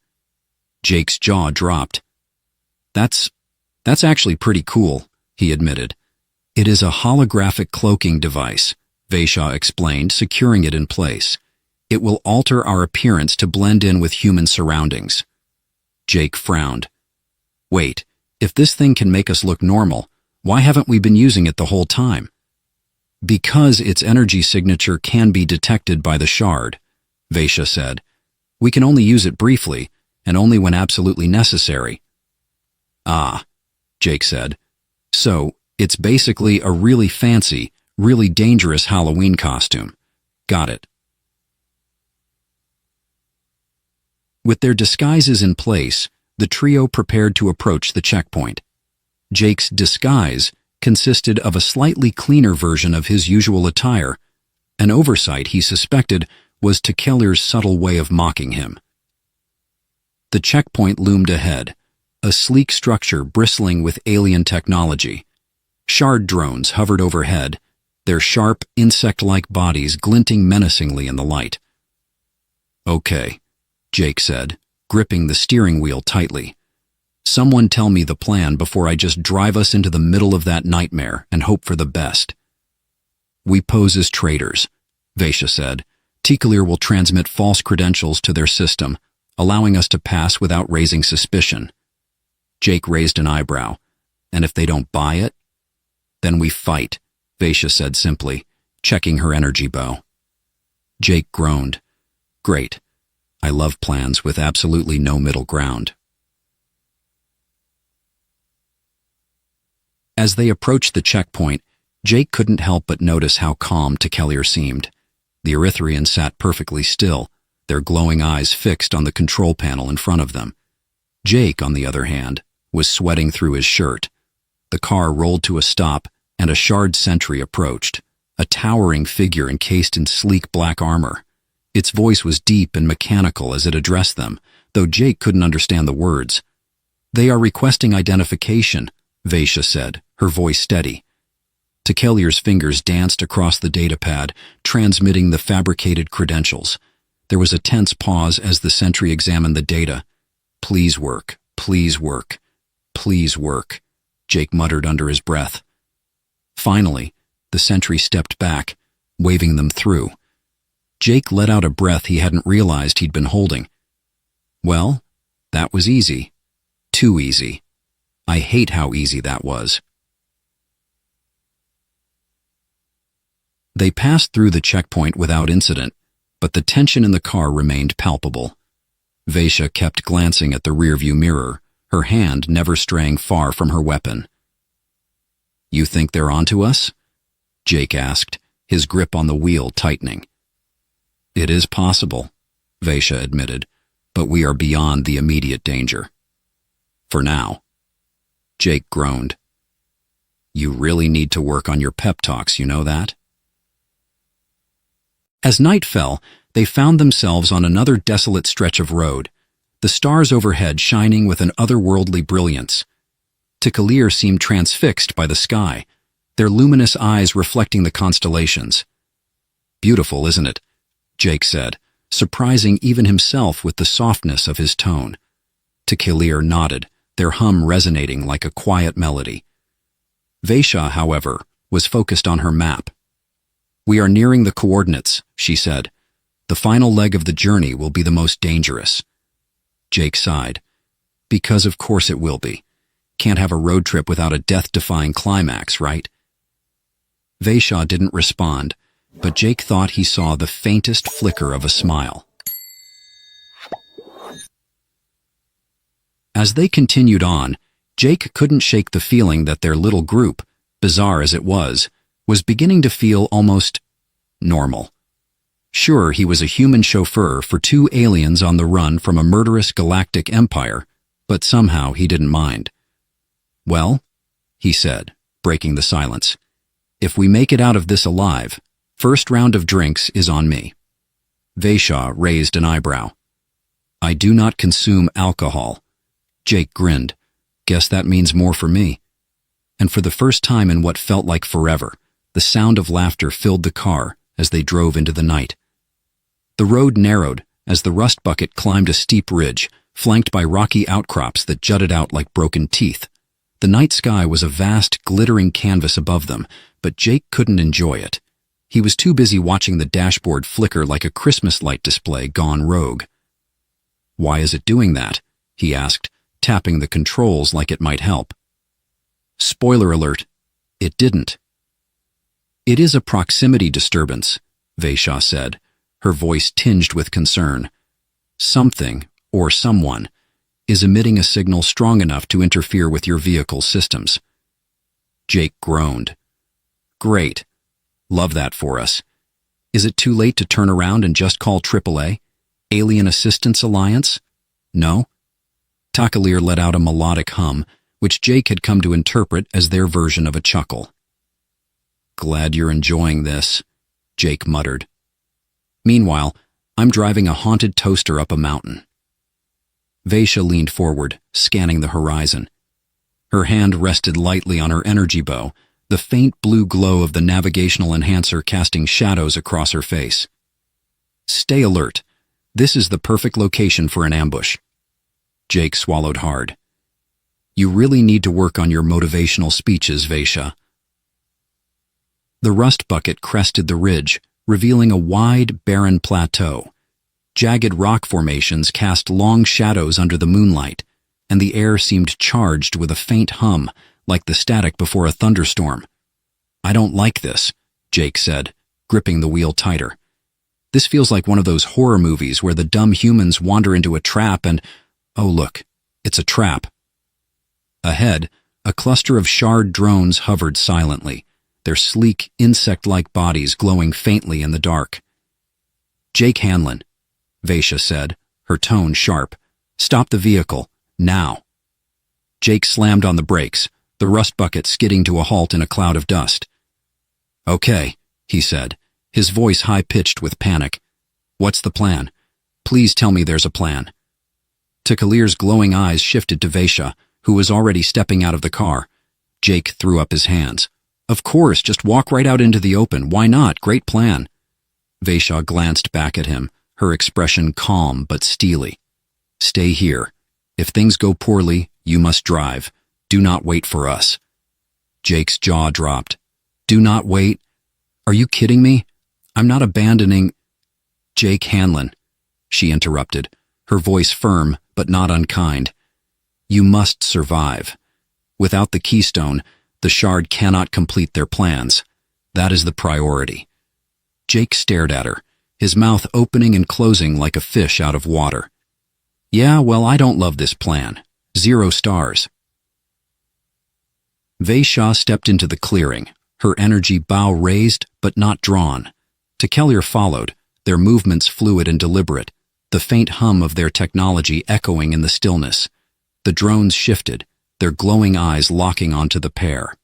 Jake's jaw dropped. That's actually pretty cool," he admitted. "It is a holographic cloaking device," Vaisha explained, securing it in place. "It will alter our appearance to blend in with human surroundings." Jake frowned. "Wait, if this thing can make us look normal, why haven't we been using it the whole time?" "Because its energy signature can be detected by the shard," Vaisha said. "We can only use it briefly, and only when absolutely necessary." "Ah," Jake said. "So, it's basically a really fancy, really dangerous Halloween costume. Got it." With their disguises in place, the trio prepared to approach the checkpoint. Jake's disguise consisted of a slightly cleaner version of his usual attire. An oversight, he suspected, was Tekellir's subtle way of mocking him. The checkpoint loomed ahead, a sleek structure bristling with alien technology. Shard drones hovered overhead, their sharp, insect-like bodies glinting menacingly in the light. "Okay," Jake said, gripping the steering wheel tightly. "Someone tell me the plan before I just drive us into the middle of that nightmare and hope for the best." "We pose as traitors," Vaisha said. "Tekellir will transmit false credentials to their system, allowing us to pass without raising suspicion." Jake raised an eyebrow. "And if they don't buy it?" "Then we fight," Vaisha said simply, checking her energy bow. Jake groaned. "Great. I love plans with absolutely no middle ground." As they approached the checkpoint, Jake couldn't help but notice how calm Tekellir seemed. The Erythrians sat perfectly still, their glowing eyes fixed on the control panel in front of them. Jake, on the other hand, was sweating through his shirt. The car rolled to a stop, and a shard sentry approached, a towering figure encased in sleek black armor. Its voice was deep and mechanical as it addressed them, though Jake couldn't understand the words. "They are requesting identification," Vaisha said, her voice steady. Tekellir's fingers danced across the datapad, transmitting the fabricated credentials. There was a tense pause as the sentry examined the data. "Please work, please work, please work," Jake muttered under his breath. Finally, the sentry stepped back, waving them through. Jake let out a breath he hadn't realized he'd been holding. "Well, that was easy. Too easy. I hate how easy that was." They passed through the checkpoint without incident, but the tension in the car remained palpable. Vaisha kept glancing at the rearview mirror, her hand never straying far from her weapon. "You think they're onto us?" Jake asked, his grip on the wheel tightening. "It is possible," Vaisha admitted, "but we are beyond the immediate danger. For now." Jake groaned. "You really need to work on your pep talks, you know that?" As night fell, they found themselves on another desolate stretch of road, the stars overhead shining with an otherworldly brilliance. Tekellir seemed transfixed by the sky, their luminous eyes reflecting the constellations. "Beautiful, isn't it?" Jake said, surprising even himself with the softness of his tone. Tekellir nodded, their hum resonating like a quiet melody. Vaisha, however, was focused on her map. "We are nearing the coordinates," she said. "The final leg of the journey will be the most dangerous." Jake sighed. "Because of course it will be. Can't have a road trip without a death-defying climax, right?" Vaisha didn't respond, but Jake thought he saw the faintest flicker of a smile. As they continued on, Jake couldn't shake the feeling that their little group, bizarre as it was beginning to feel almost normal. Sure, he was a human chauffeur for two aliens on the run from a murderous galactic empire, but somehow he didn't mind. "Well," he said, breaking the silence, "if we make it out of this alive, first round of drinks is on me." Vaishya raised an eyebrow. I do not consume alcohol. Jake grinned. Guess that means more for me. And for the first time in what felt like forever, the sound of laughter filled the car as they drove into the night. The road narrowed as the rust bucket climbed a steep ridge, flanked by rocky outcrops that jutted out like broken teeth. The night sky was a vast, glittering canvas above them, but Jake couldn't enjoy it. He was too busy watching the dashboard flicker like a Christmas light display gone rogue. Why is it doing that? He asked, tapping the controls like it might help. Spoiler alert, it didn't. It is a proximity disturbance, Vaishya said, her voice tinged with concern. Something, or someone, is emitting a signal strong enough to interfere with your vehicle's systems. Jake groaned. Great. Love that for us. Is it too late to turn around and just call AAA? Alien Assistance Alliance? No? Takalir let out a melodic hum, which Jake had come to interpret as their version of a chuckle. Glad you're enjoying this, Jake muttered. Meanwhile, I'm driving a haunted toaster up a mountain. Vaishya leaned forward, scanning the horizon. Her hand rested lightly on her energy bow, the faint blue glow of the navigational enhancer casting shadows across her face. Stay alert. This is the perfect location for an ambush. Jake swallowed hard. You really need to work on your motivational speeches, Vaishya. The rust bucket crested the ridge, revealing a wide, barren plateau. Jagged rock formations cast long shadows under the moonlight, and the air seemed charged with a faint hum, like the static before a thunderstorm. I don't like this, Jake said, gripping the wheel tighter. This feels like one of those horror movies where the dumb humans wander into a trap and, oh look, it's a trap. Ahead, a cluster of shard drones hovered silently, their sleek, insect-like bodies glowing faintly in the dark. Jake Hanlon, Vaishya said, her tone sharp. Stop the vehicle, now. Jake slammed on the brakes, the rust bucket skidding to a halt in a cloud of dust. Okay, he said, his voice high-pitched with panic. What's the plan? Please tell me there's a plan. Takalir's glowing eyes shifted to Vaishya, who was already stepping out of the car. Jake threw up his hands. Of course, just walk right out into the open. Why not? Great plan. Vaishya glanced back at him, her expression calm but steely. Stay here. If things go poorly, you must drive. Do not wait for us. Jake's jaw dropped. Do not wait? Are you kidding me? I'm not abandoning... Jake Hanlon, she interrupted, her voice firm but not unkind. You must survive. Without the keystone, the Shard cannot complete their plans. That is the priority. Jake stared at her, his mouth opening and closing like a fish out of water. Yeah, well, I don't love this plan. 0 stars. Vaishya stepped into the clearing, her energy bow raised but not drawn. Takelir followed, their movements fluid and deliberate, the faint hum of their technology echoing in the stillness. The drones shifted, their glowing eyes locking onto the pair.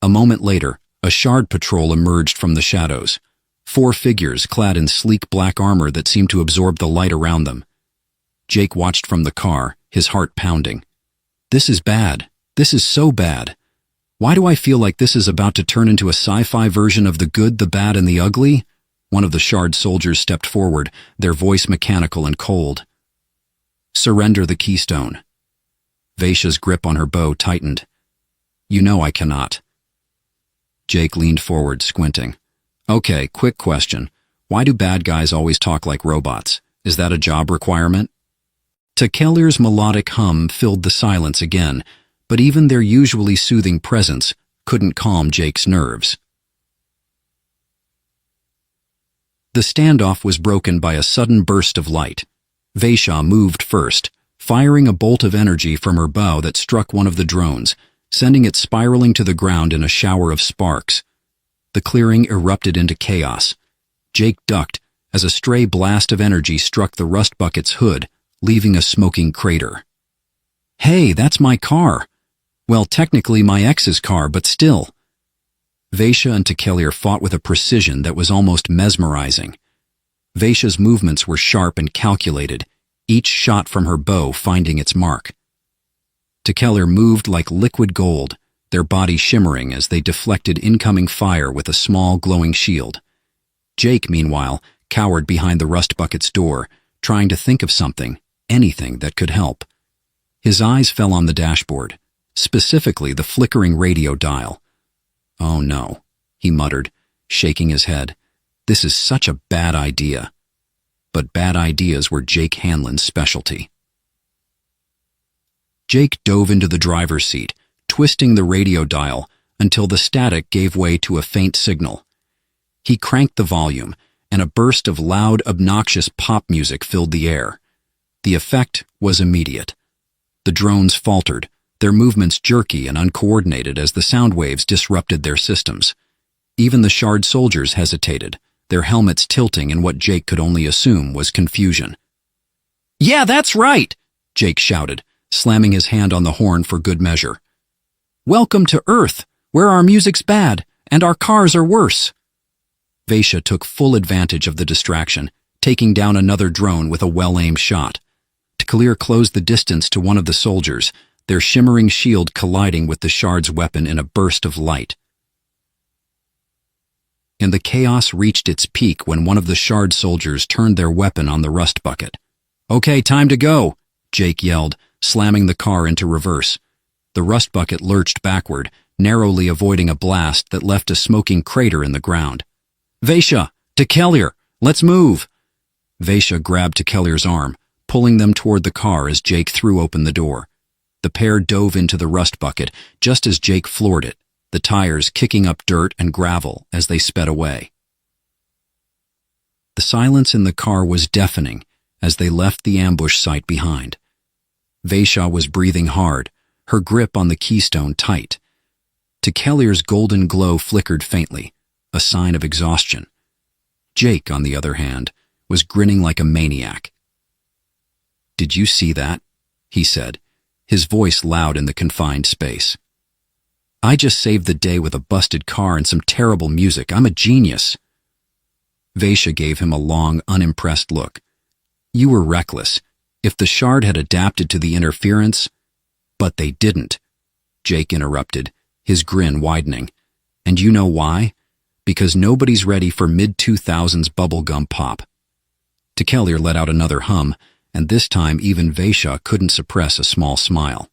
A moment later, a Shard patrol emerged from the shadows, 4 figures clad in sleek black armor that seemed to absorb the light around them. Jake watched from the car, his heart pounding. This is bad. This is so bad. Why do I feel like this is about to turn into a sci-fi version of The Good, the Bad, and the Ugly? One of the Shard soldiers stepped forward, their voice mechanical and cold. Surrender the keystone. Vaishya's grip on her bow tightened. You know I cannot. Jake leaned forward, squinting. Okay, quick question. Why do bad guys always talk like robots? Is that a job requirement? Takelir's melodic hum filled the silence again, but even their usually soothing presence couldn't calm Jake's nerves. The standoff was broken by a sudden burst of light. Vaishya moved first, firing a bolt of energy from her bow that struck one of the drones, sending it spiraling to the ground in a shower of sparks. The clearing erupted into chaos. Jake ducked as a stray blast of energy struck the rust bucket's hood, leaving a smoking crater. Hey, that's my car! Well, technically my ex's car, but still. Vaishya and Takelir fought with a precision that was almost mesmerizing. Vaisha's movements were sharp and calculated, each shot from her bow finding its mark. Tekelir moved like liquid gold, their bodies shimmering as they deflected incoming fire with a small glowing shield. Jake, meanwhile, cowered behind the rust bucket's door, trying to think of something, anything that could help. His eyes fell on the dashboard, specifically the flickering radio dial. "Oh no," he muttered, shaking his head. "This is such a bad idea." But bad ideas were Jake Hanlon's specialty. Jake dove into the driver's seat, twisting the radio dial until the static gave way to a faint signal. He cranked the volume, and a burst of loud, obnoxious pop music filled the air. The effect was immediate. The drones faltered, their movements jerky and uncoordinated as the sound waves disrupted their systems. Even the shard soldiers hesitated, their helmets tilting in what Jake could only assume was confusion. "Yeah, that's right!" Jake shouted, slamming his hand on the horn for good measure. "Welcome to Earth, where our music's bad, and our cars are worse." Vaisha took full advantage of the distraction, taking down another drone with a well-aimed shot. Tekelir closed the distance to one of the soldiers, their shimmering shield colliding with the shard's weapon in a burst of light. And the chaos reached its peak when one of the shard soldiers turned their weapon on the rust bucket. "Okay, time to go," Jake yelled, slamming the car into reverse. The rust bucket lurched backward, narrowly avoiding a blast that left a smoking crater in the ground. "Vaisha, Tekelir, let's move!" Vaisha grabbed Tekelir's arm, pulling them toward the car as Jake threw open the door. The pair dove into the rust bucket just as Jake floored it, the tires kicking up dirt and gravel as they sped away. The silence in the car was deafening as they left the ambush site behind. Vaisha was breathing hard, her grip on the keystone tight. Tekelir's golden glow flickered faintly, a sign of exhaustion. Jake, on the other hand, was grinning like a maniac. "Did you see that?" he said, his voice loud in the confined space. "I just saved the day with a busted car and some terrible music. I'm a genius." Vaisha gave him a long, unimpressed look. "You were reckless. If the shard had adapted to the interference—" "But they didn't," Jake interrupted, his grin widening. "And you know why? Because nobody's ready for mid-2000s bubblegum pop." Tekelir let out another hum, and this time even Vaisha couldn't suppress a small smile.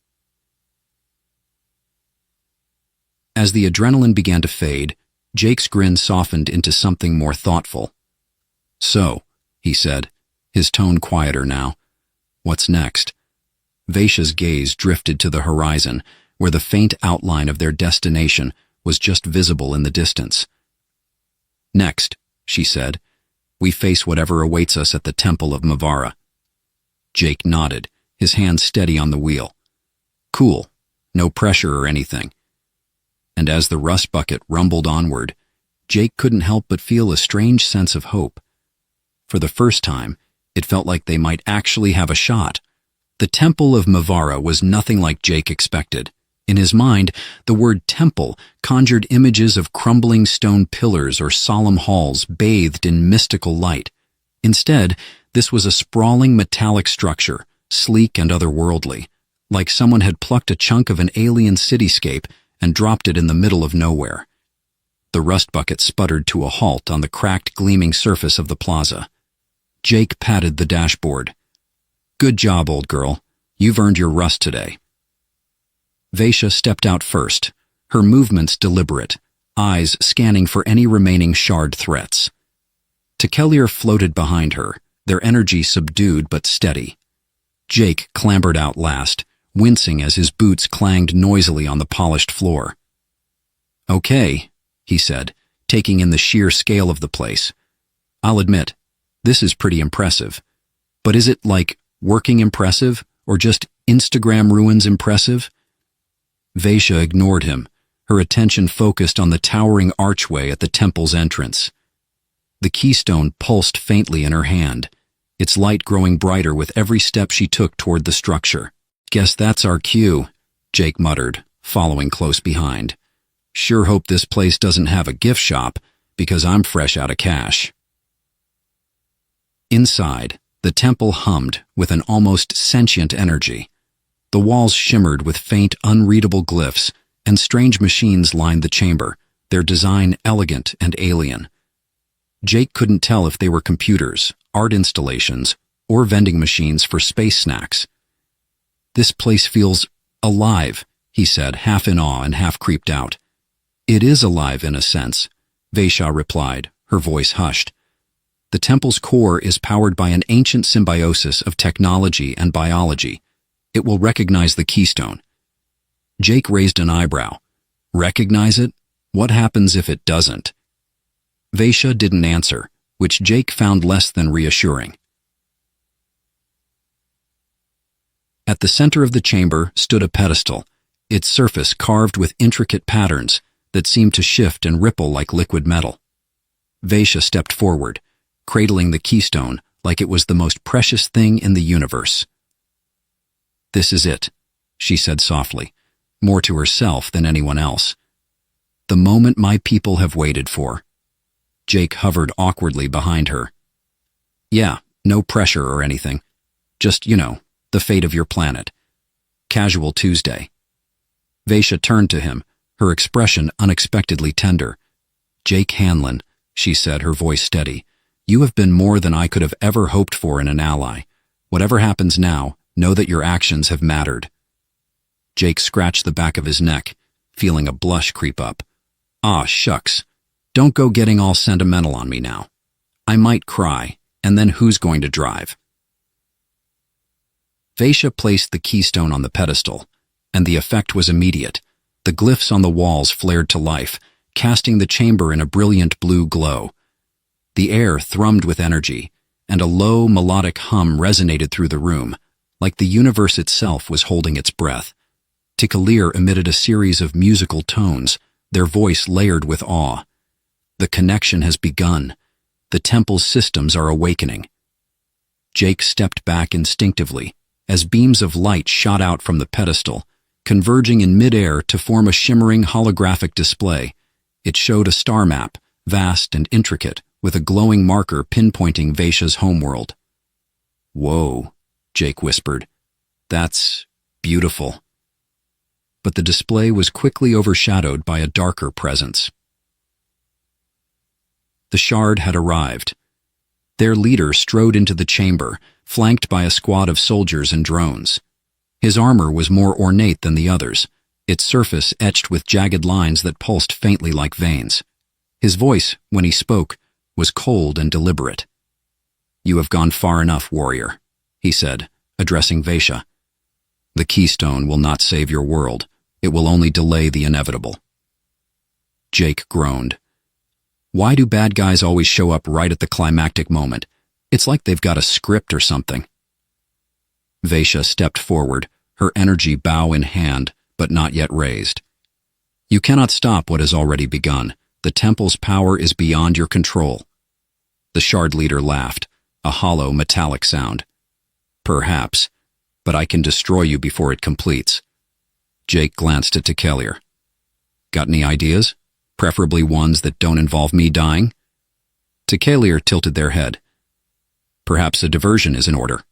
As the adrenaline began to fade, Jake's grin softened into something more thoughtful. "So," he said, his tone quieter now, "what's next?" Vaisha's gaze drifted to the horizon, where the faint outline of their destination was just visible in the distance. "Next," she said, "we face whatever awaits us at the Temple of Mavara." Jake nodded, his hand steady on the wheel. "Cool, no pressure or anything." And as the rust bucket rumbled onward, Jake couldn't help but feel a strange sense of hope. For the first time, it felt like they might actually have a shot. The Temple of Mavara was nothing like Jake expected. In his mind, the word temple conjured images of crumbling stone pillars or solemn halls bathed in mystical light. Instead, this was a sprawling metallic structure, sleek and otherworldly, like someone had plucked a chunk of an alien cityscape and dropped it in the middle of nowhere. The rust bucket sputtered to a halt on the cracked, gleaming surface of the plaza. Jake patted the dashboard. "Good job, old girl. You've earned your rust today." Vaisha stepped out first, her movements deliberate, eyes scanning for any remaining shard threats. Tekelir floated behind her, their energy subdued but steady. Jake clambered out last, wincing as his boots clanged noisily on the polished floor. "Okay," he said, taking in the sheer scale of the place. "I'll admit, this is pretty impressive. But is it, like, working impressive, or just Instagram ruins impressive?" Vaisha ignored him, her attention focused on the towering archway at the temple's entrance. The keystone pulsed faintly in her hand, its light growing brighter with every step she took toward the structure. "Guess that's our cue," Jake muttered, following close behind. "Sure hope this place doesn't have a gift shop, because I'm fresh out of cash." Inside, the temple hummed with an almost sentient energy. The walls shimmered with faint, unreadable glyphs, and strange machines lined the chamber, their design elegant and alien. Jake couldn't tell if they were computers, art installations, or vending machines for space snacks. "This place feels alive," he said, half in awe and half creeped out. "It is alive in a sense," Vaisha replied, her voice hushed. "The temple's core is powered by an ancient symbiosis of technology and biology. It will recognize the keystone." Jake raised an eyebrow. "Recognize it? What happens if it doesn't?" Vaisha didn't answer, which Jake found less than reassuring. At the center of the chamber stood a pedestal, its surface carved with intricate patterns that seemed to shift and ripple like liquid metal. Vaisha stepped forward, cradling the keystone like it was the most precious thing in the universe. "This is it," she said softly, more to herself than anyone else. "The moment my people have waited for." Jake hovered awkwardly behind her. "Yeah, no pressure or anything. Just, the fate of your planet. Casual Tuesday." Vaisha turned to him, her expression unexpectedly tender. "Jake Hanlon," she said, her voice steady, "you have been more than I could have ever hoped for in an ally. Whatever happens now, know that your actions have mattered." Jake scratched the back of his neck, feeling a blush creep up. "Ah, shucks. Don't go getting all sentimental on me now. I might cry, and then who's going to drive?" Vaisha placed the keystone on the pedestal, and the effect was immediate. The glyphs on the walls flared to life, casting the chamber in a brilliant blue glow. The air thrummed with energy, and a low, melodic hum resonated through the room, like the universe itself was holding its breath. Tikalir emitted a series of musical tones, their voice layered with awe. "The connection has begun. The temple's systems are awakening." Jake stepped back instinctively, as beams of light shot out from the pedestal, converging in midair to form a shimmering holographic display. It showed a star map, vast and intricate, with a glowing marker pinpointing Vaisha's homeworld. "Whoa," Jake whispered. "That's beautiful." But the display was quickly overshadowed by a darker presence. The Shard had arrived. Their leader strode into the chamber, flanked by a squad of soldiers and drones. His armor was more ornate than the others, its surface etched with jagged lines that pulsed faintly like veins. His voice, when he spoke, was cold and deliberate. "You have gone far enough, warrior," he said, addressing Vaisha. "The keystone will not save your world. It will only delay the inevitable." Jake groaned. "Why do bad guys always show up right at the climactic moment? It's like they've got a script or something." Vaisha stepped forward, her energy bow in hand, but not yet raised. "You cannot stop what has already begun. The temple's power is beyond your control." The Shard leader laughed, a hollow, metallic sound. "Perhaps, but I can destroy you before it completes." Jake glanced at Tikalir. "Got any ideas? Preferably ones that don't involve me dying?" Tikalir tilted their head. "Perhaps a diversion is in order."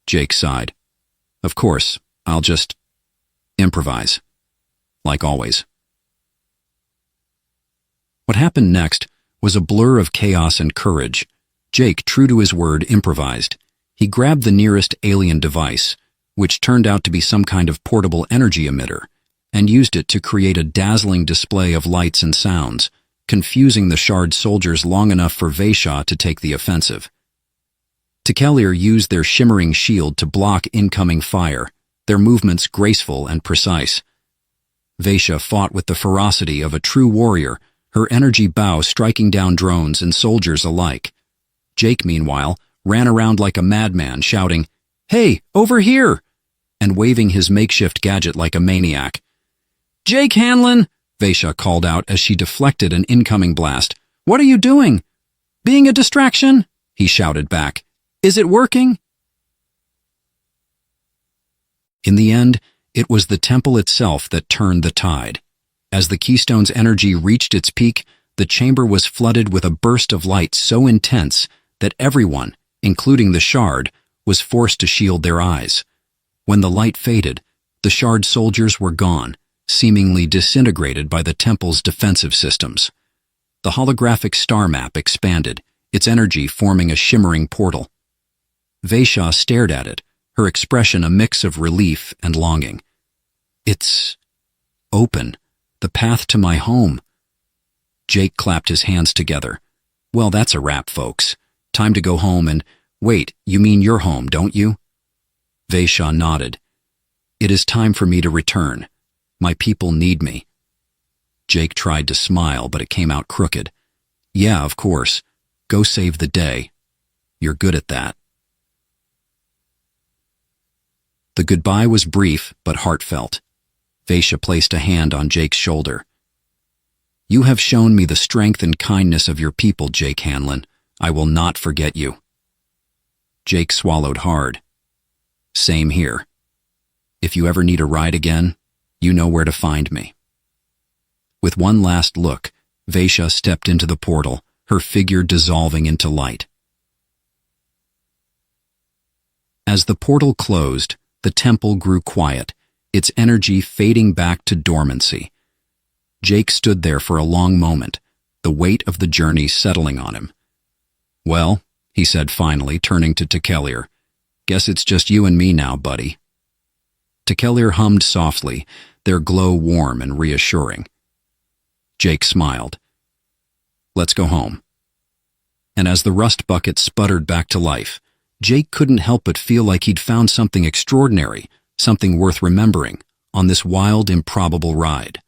Jake sighed. "Of course, I'll just improvise. Like always." What happened next was a blur of chaos and courage. Jake, true to his word, improvised. He grabbed the nearest alien device, which turned out to be some kind of portable energy emitter, and used it to create a dazzling display of lights and sounds, confusing the Shard soldiers long enough for Vaisha to take the offensive. Tikalir used their shimmering shield to block incoming fire, their movements graceful and precise. Vaisha fought with the ferocity of a true warrior, her energy bow striking down drones and soldiers alike. Jake, meanwhile, ran around like a madman, shouting, "Hey, over here!" and waving his makeshift gadget like a maniac. "Jake Hanlon!" Vaisha called out as she deflected an incoming blast. "What are you doing?" "Being a distraction," he shouted back. "Is it working?" In the end, it was the temple itself that turned the tide. As the keystone's energy reached its peak, the chamber was flooded with a burst of light so intense that everyone, including the shard, was forced to shield their eyes. When the light faded, the shard soldiers were gone, seemingly disintegrated by the temple's defensive systems. The holographic star map expanded, its energy forming a shimmering portal. Vaishya stared at it, her expression a mix of relief and longing. It's open, the path to my home. Jake clapped his hands together. Well, that's a wrap, folks. Time to go home and— Wait, you mean your home, don't you? Vaishya nodded. It is time for me to return. My people need me. Jake tried to smile, but it came out crooked. Yeah, of course. Go save the day. You're good at that. The goodbye was brief, but heartfelt. Vaishya placed a hand on Jake's shoulder. You have shown me the strength and kindness of your people, Jake Hanlon. I will not forget you. Jake swallowed hard. Same here. If you ever need a ride again, you know where to find me. With one last look, Vaishya stepped into the portal, her figure dissolving into light. As the portal closed, the temple grew quiet, its energy fading back to dormancy. Jake stood there for a long moment, the weight of the journey settling on him. Well, he said finally, turning to Tekelir, guess it's just you and me now, buddy. Tekelir hummed softly, their glow warm and reassuring. Jake smiled. Let's go home. And as the rust bucket sputtered back to life, Jake couldn't help but feel like he'd found something extraordinary, something worth remembering, on this wild, improbable ride.